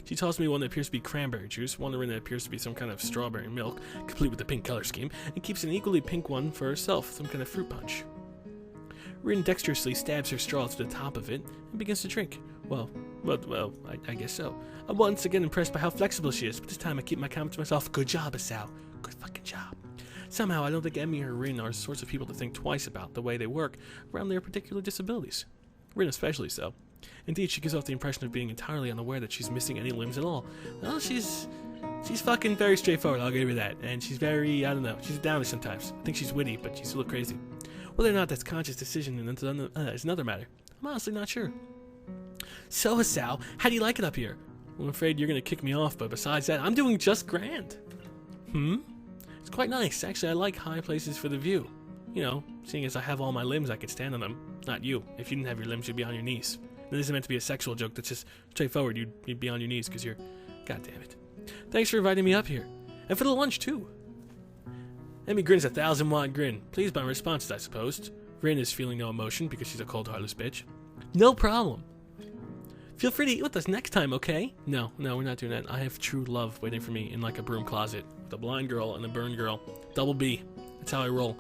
She tosses me one that appears to be cranberry juice, one that appears to be some kind of strawberry milk, complete with the pink color scheme, and keeps an equally pink one for herself, some kind of fruit punch. Rin dexterously stabs her straw to the top of it and begins to drink. Well, I guess so. I'm once again impressed by how flexible she is, but this time I keep my comment to myself. Good job, Hisao. Good fucking job. Somehow, I don't think Emmy or Rin are the sorts of people to think twice about the way they work around their particular disabilities. Rin especially so. Indeed, she gives off the impression of being entirely unaware that she's missing any limbs at all. Well, she's fucking very straightforward, I'll give you that. And she's very, I don't know, she's a downer sometimes. I think she's witty, but she's a little crazy. Whether or not that's conscious decision is another matter. I'm honestly not sure. So, Hisao, how do you like it up here? I'm afraid you're going to kick me off, but besides that, I'm doing just grand. It's quite nice. Actually, I like high places for the view. You know, seeing as I have all my limbs, I could stand on them. Not you. If you didn't have your limbs, you'd be on your knees. This isn't meant to be a sexual joke. That's just straightforward. You'd be on your knees because you're... God damn it. Thanks for inviting me up here. And for the lunch, too. Emmy grins a 1,000-watt grin. Pleased by my responses, I suppose. Rin is feeling no emotion because she's a cold, heartless bitch. No problem. Feel free to eat with us next time, okay? No, we're not doing that. I have true love waiting for me in like a broom closet. With a blind girl and a burned girl. Double B. That's how I roll.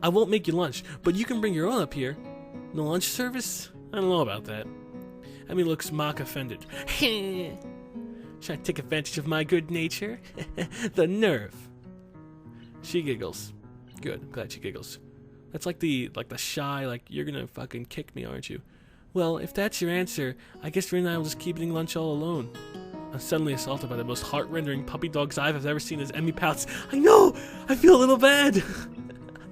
I won't make you lunch, but you can bring your own up here. No lunch service? I don't know about that. Emmy looks mock offended. Trying to take advantage of my good nature? The nerve. She giggles. Good, I'm glad she giggles. That's like the shy, like, you're gonna fucking kick me, aren't you? Well, if that's your answer, I guess Rin and I will just keep eating lunch all alone. I'm suddenly assaulted by the most heart-rendering puppy dog sigh I've ever seen as Emmy pouts. I know! I feel a little bad!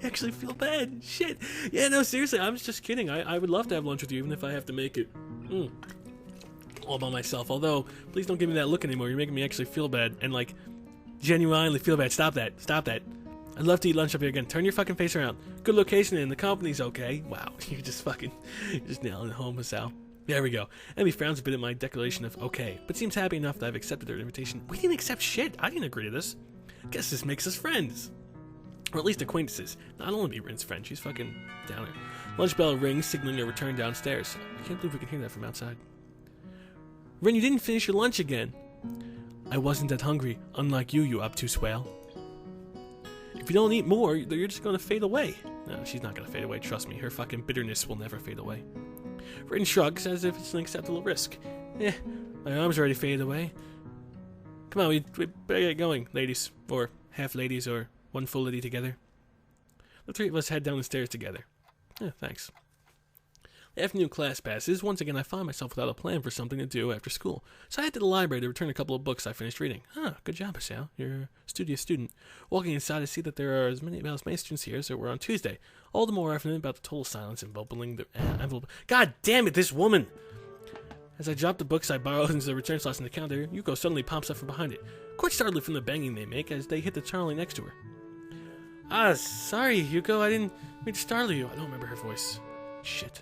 I actually feel bad. Shit. Yeah, no, seriously, I was just kidding. I would love to have lunch with you, even if I have to make it all by myself. Although, please don't give me that look anymore. You're making me actually feel bad. And, like, genuinely feel bad. Stop that. Stop that. I'd love to eat lunch up here again. Turn your fucking face around. Good location and the company's okay. Wow, you're just nailing it home, Hisao. There we go. Emmy frowns a bit at my declaration of okay, but seems happy enough that I've accepted her invitation. We didn't accept shit. I didn't agree to this. Guess this makes us friends. Or at least acquaintances. Not only be Rin's friend, she's fucking downer. Lunch bell rings, signaling a return downstairs. I can't believe we can hear that from outside. Rin, you didn't finish your lunch again. I wasn't that hungry, unlike you, you obtuse whale. If you don't eat more, you're just going to fade away. No, she's not going to fade away, trust me. Her fucking bitterness will never fade away. Rin shrugs as if it's an acceptable risk. My arm's already faded away. Come on, we better get going, ladies. Or half ladies, or one full lady together. The three of us head down the stairs together. Thanks. The afternoon class passes. Once again, I find myself without a plan for something to do after school. So I head to the library to return a couple of books I finished reading. Good job, Hisao. You're a studious student. Walking inside, I see that there are as many students here as there were on Tuesday. All the more evident about the total silence enveloping the envelope. God damn it, this woman! As I drop the books I borrowed into the return slots in the counter, Yuko suddenly pops up from behind it. Quite startled from the banging they make as they hit the trolley next to her. Sorry, Yuko, I didn't mean to startle you. I don't remember her voice. Shit.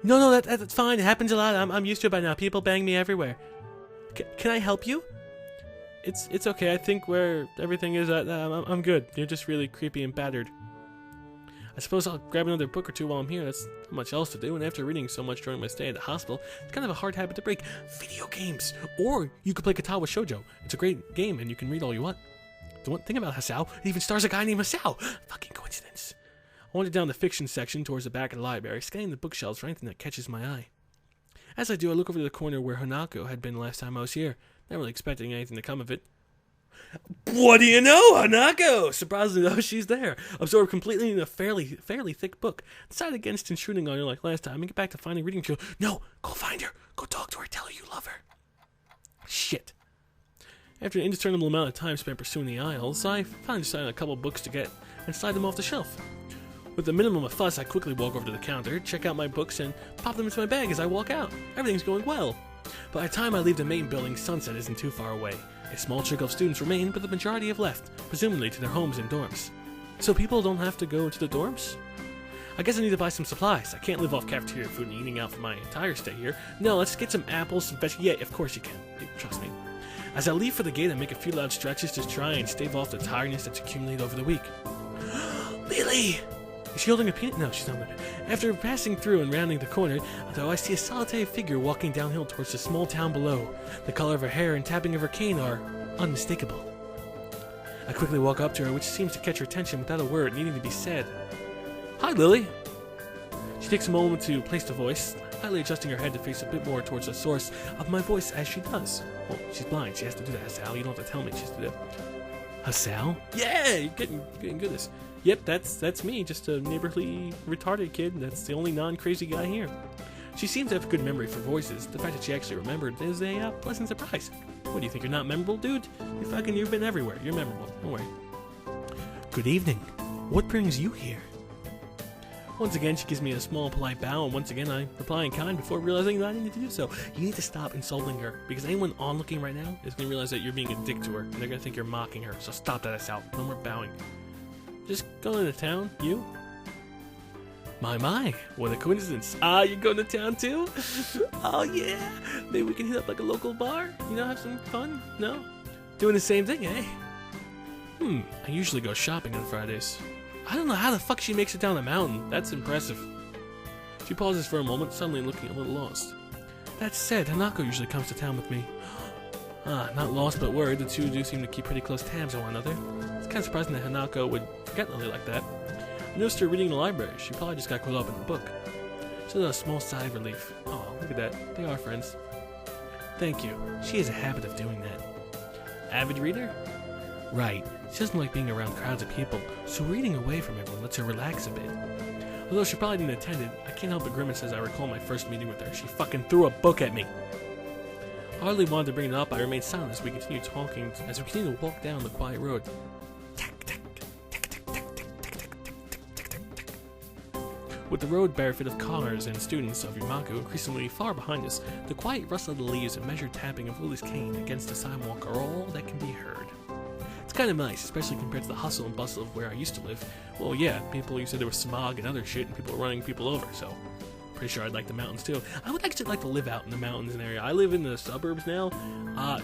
No, that's fine. It happens a lot. I'm used to it by now. People bang me everywhere. Can I help you? It's okay. I think where everything is, I'm good. You're just really creepy and battered. I suppose I'll grab another book or two while I'm here. That's not much else to do. And after reading so much during my stay at the hospital, it's kind of a hard habit to break. Video games. Or you could play Katawa Shoujo. It's a great game, and you can read all you want. The one thing about Hisao, it even stars a guy named Hisao. Fucking coincidence. I wandered down the fiction section towards the back of the library, scanning the bookshelves for anything that catches my eye. As I do, I look over to the corner where Hanako had been the last time I was here, not really expecting anything to come of it. What do you know, Hanako? Surprisingly, though, she's there, absorbed completely in a fairly thick book. Decided against intruding on her like last time and get back to finding reading material. No, go find her. Go talk to her. Tell her you love her. Shit. After an indiscernible amount of time spent pursuing the aisles, I finally decided on a couple books to get and slide them off the shelf. With a minimum of fuss, I quickly walk over to the counter, check out my books, and pop them into my bag as I walk out. Everything's going well. By the time I leave the main building, sunset isn't too far away. A small trickle of students remain, but the majority have left, presumably to their homes and dorms. So people don't have to go to the dorms? I guess I need to buy some supplies. I can't live off cafeteria food and eating out for my entire stay here. No, let's get some apples, some vegetables. Yeah, of course you can. Trust me. As I leave for the gate, I make a few loud stretches to try and stave off the tiredness that's accumulated over the week. Lily! Is she holding a peanut? No, she's not. After passing through and rounding the corner, though, I see a solitary figure walking downhill towards the small town below. The color of her hair and tapping of her cane are unmistakable. I quickly walk up to her, which seems to catch her attention without a word needing to be said. Hi, Lily. She takes a moment to place the voice, slightly adjusting her head to face a bit more towards the source of my voice as she does. Well, she's blind. She has to do that, Hisao. You don't have to tell me she has to do that. Hisao? Yeah, you're getting good at this. Yep, that's me, just a neighborly retarded kid. That's the only non-crazy guy here. She seems to have a good memory for voices. The fact that she actually remembered is a pleasant surprise. What, do you think you're not memorable, dude? You've been everywhere. You're memorable. Don't worry. Good evening. What brings you here? Once again, she gives me a small, polite bow, and once again, I reply in kind before realizing that I need to do so. You need to stop insulting her, because anyone onlooking right now is going to realize that you're being a dick to her, and they're going to think you're mocking her, so stop that out. No more bowing. Just going to town, you? My, what a coincidence. Ah, you're going to town too? Oh yeah, maybe we can hit up like a local bar? You know, have some fun? No? Doing the same thing, eh? I usually go shopping on Fridays. I don't know how the fuck she makes it down the mountain. That's impressive. She pauses for a moment, suddenly looking a little lost. That said, Hanako usually comes to town with me. Not lost but worried. The two do seem to keep pretty close tabs on one another. It's kind of surprising that Hanako would forget Lily like that. I noticed her reading in the library. She probably just got caught up in the book. She does a small sigh of relief. Oh, look at that. They are friends. Thank you. She has a habit of doing that. Avid reader? Right. She doesn't like being around crowds of people, so reading away from everyone lets her relax a bit. Although she probably didn't attend it, I can't help but grimace as I recall my first meeting with her. She fucking threw a book at me. I hardly wanted to bring it up. I remained silent as we continued talking, as we continued to walk down the quiet road. With the road barefoot of cars and students of Yamaku increasingly far behind us, the quiet rustle of the leaves and measured tapping of Lily's cane against the sidewalk are all that can be heard. It's kind of nice, especially compared to the hustle and bustle of where I used to live. Well, yeah, you said there was smog and other shit and people were running people over, so pretty sure I'd like the mountains too. I would actually like to live out in the mountains and area. I live in the suburbs now.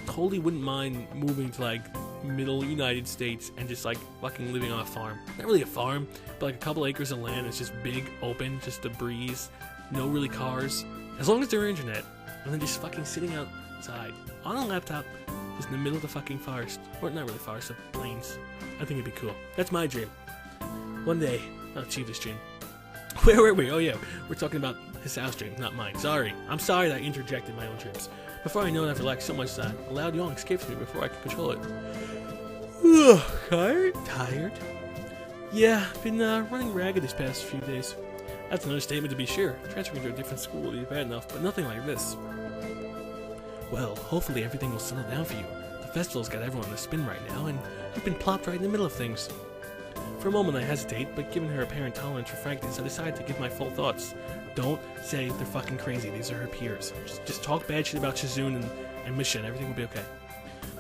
Totally wouldn't mind moving to like middle United States and just like fucking living on a farm. Not really a farm, but like a couple acres of land. It's just big, open, just a breeze. No really cars. As long as there's internet. And then just fucking sitting outside on a laptop just in the middle of the fucking forest. Or not really forest, the plains. I think it'd be cool. That's my dream. One day, I'll achieve this dream. Where were we? Oh yeah, we're talking about Hisao's dream, not mine. Sorry. I'm sorry that I interjected my own dreams. Before I know it, I've relaxed so much that a loud yawn escapes me before I can control it. Tired? Yeah, been running ragged this past few days. That's an understatement to be sure. Transferring to a different school would be bad enough, but nothing like this. Well, hopefully everything will settle down for you. The festival's got everyone on the spin right now, and you've been plopped right in the middle of things. For a moment I hesitate, but given her apparent tolerance for frankness, I decide to give my full thoughts. Don't say they're fucking crazy, these are her peers. Just talk bad shit about Shizune and Misha and everything will be okay.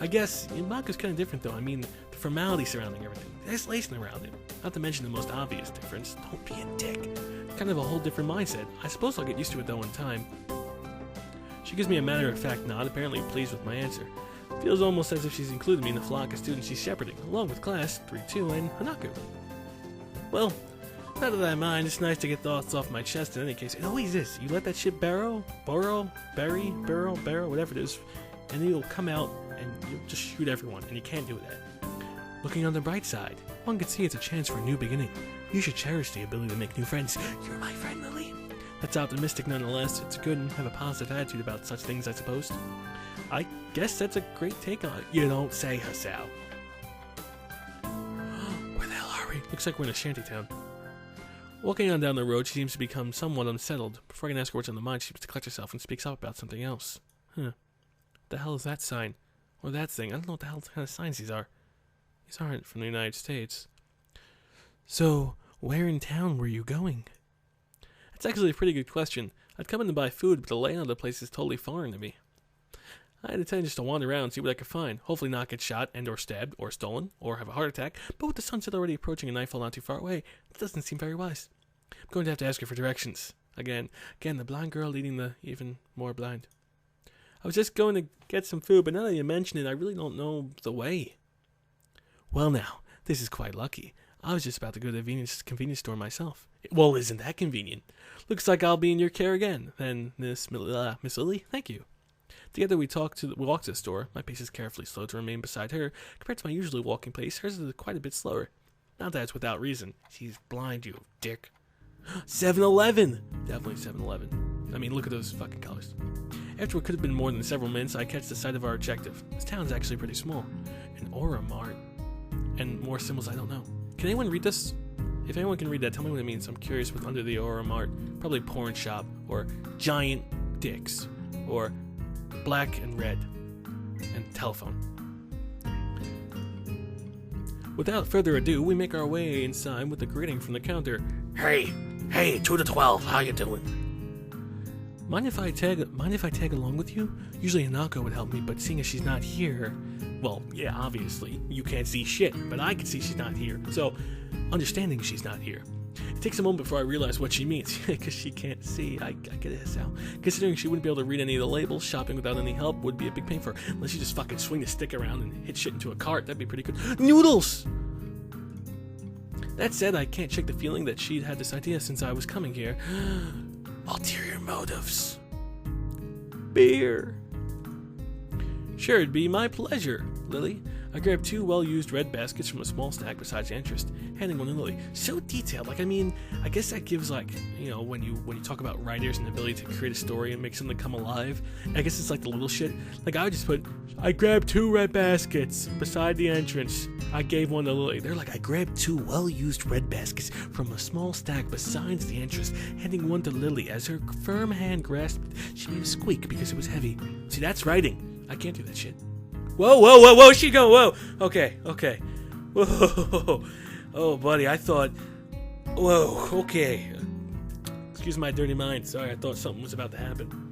I guess Yamaku's kind of different though. I mean, the formality surrounding everything, the isolation around it. Not to mention the most obvious difference. Don't be a dick. Kind of a whole different mindset. I suppose I'll get used to it though in time. She gives me a matter-of-fact nod, apparently pleased with my answer. Feels almost as if she's included me in the flock of students she's shepherding, along with class 3-2 and Hanako. Well, not that I mind, it's nice to get thoughts off my chest in any case. It always is. You let that shit burrow, whatever it is, and then you'll come out and you'll just shoot everyone, and you can't do that. Looking on the bright side, one could see it's a chance for a new beginning. You should cherish the ability to make new friends. You're my friend, Lily. That's optimistic nonetheless. It's good to have a positive attitude about such things, I suppose. I guess that's a great take on it. You don't say, Hisao. Where the hell are we? Looks like we're in a shantytown. Walking on down the road, she seems to become somewhat unsettled. Before I can ask her what's on the mind, she seems to collect herself and speaks up about something else. What the hell is that sign? Or that thing? I don't know what the hell kind of signs these are. These aren't from the United States. So, where in town were you going? That's actually a pretty good question. I'd come in to buy food, but the layout of the place is totally foreign to me. I had decided just to wander around and see what I could find. Hopefully not get shot and or stabbed or stolen or have a heart attack, but with the sunset already approaching and nightfall not too far away, it doesn't seem very wise. I'm going to have to ask her for directions. Again, the blind girl leading the even more blind. I was just going to get some food, but now that you mention it, I really don't know the way. Well now, this is quite lucky. I was just about to go to the convenience store myself. Well, isn't that convenient? Looks like I'll be in your care again. Then, Miss Lily, thank you. Together we walk to the store. My pace is carefully slow to remain beside her. Compared to my usual walking pace, hers is quite a bit slower. Not that it's without reason. She's blind, you dick. 7-Eleven! Definitely 7-Eleven. I mean, look at those fucking colors. After what could have been more than several minutes, I catch the sight of our objective. This town's actually pretty small. An aura mart. And more symbols I don't know. Can anyone read this? If anyone can read that, tell me what it means. I'm curious what's under the aura mart. Probably porn shop, or giant dicks, or black and red, and telephone. Without further ado, we make our way inside with a greeting from the counter. Hey, 2 to 12, how you doing? Mind if I tag along with you? Usually Hanako would help me, but seeing as she's not here, well, yeah, obviously, you can't see shit, but I can see she's not here, so understanding she's not here. It takes a moment before I realize what she means, because she can't see. I get it, Hisao. Considering she wouldn't be able to read any of the labels, shopping without any help would be a big pain for her, unless you just fucking swing the stick around and hit shit into a cart. That'd be pretty good. Noodles! That said, I can't shake the feeling that she'd had this idea since I was coming here. Ulterior motives. Beer. Sure, it'd be my pleasure, Lily. I grabbed 2 well-used red baskets from a small stack besides the entrance, handing one to Lily. So detailed. Like, I mean, I guess that gives, like, you know, when you talk about writers and the ability to create a story and make something come alive, I guess it's like the little shit. Like, I would just put, I grabbed 2 red baskets beside the entrance. I gave one to Lily. They're like, I grabbed 2 well-used red baskets from a small stack besides the entrance, handing one to Lily. As her firm hand grasped it, she made a squeak because it was heavy. See, that's writing. I can't do that shit. Whoa, she go, whoa. Okay. Whoa. Oh, buddy, I thought, whoa, okay. Excuse my dirty mind. Sorry, I thought something was about to happen.